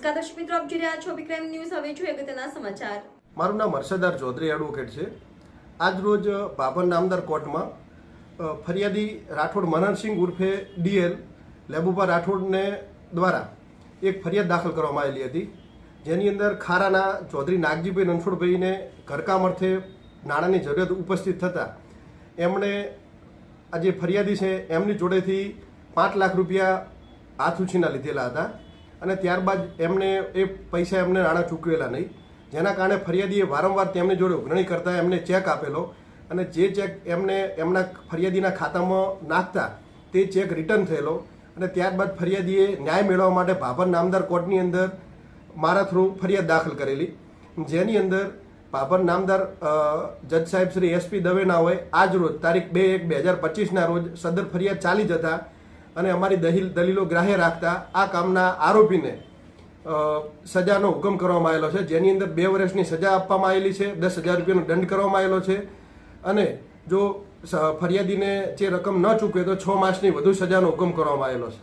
નમસ્કાર દર્શક મિત્રો, આપ જોઈ રહ્યા છો વિક્રમ ન્યૂઝ. હવે જોઈએ અગત્યના સમાચાર. મારું નામ હર્ષદાર ચૌધરી એડવોકેટ છે. આજ રોજ ભાભર નામદાર કોર્ટમાં ફરિયાદી રાઠોડ મનનસિંહ ઉર્ફે ડીએલ લેબુભા રાઠોડને દ્વારા એક ફરિયાદ દાખલ કરવામાં આવેલી હતી, જેની અંદર ખારાના ચૌધરી નાગજીભાઈ રણછોડભાઈને ઘરકામ અર્થે નાણાંની જરૂરિયાત ઉપસ્થિત થતાં એમણે આ જે ફરિયાદી છે એમની જોડેથી 5 લાખ રૂપિયા હાથ ઉછીના લીધેલા હતા અને ત્યારબાદ એમને એ પૈસા એમને નાણાં ચૂકવેલા નહીં, જેના કારણે ફરિયાદીએ વારંવાર તેમની જોડે ઉઘરાણી કરતા એમને ચેક આપેલો અને જે ચેક એમને એમના ફરિયાદીના ખાતામાં નાખતા તે ચેક રિટર્ન થયેલો અને ત્યારબાદ ફરિયાદીએ ન્યાય મેળવવા માટે ભાભર નામદાર કોર્ટની અંદર મારા થ્રુ ફરિયાદ દાખલ કરેલી, જેની અંદર ભાભર નામદાર જજ સાહેબ શ્રી એસપી દવેના હોય આજ રોજ તારીખ 2/1/2025ના રોજ સદર ફરિયાદ ચાલી જતા અને અમારી દલીલો ગ્રાહ્ય રાખતા આ કામના આરોપીને સજાનો હુકમ કરવામાં આવેલો છે, જેની અંદર 2 વર્ષની સજા આપવામાં આવેલી છે, 10,000 રૂપિયાનો દંડ કરવામાં આવેલો છે અને જો ફરિયાદીને જે રકમ ન ચૂકવે તો 6 માસની વધુ સજાનો હુકમ કરવામાં આવેલો છે.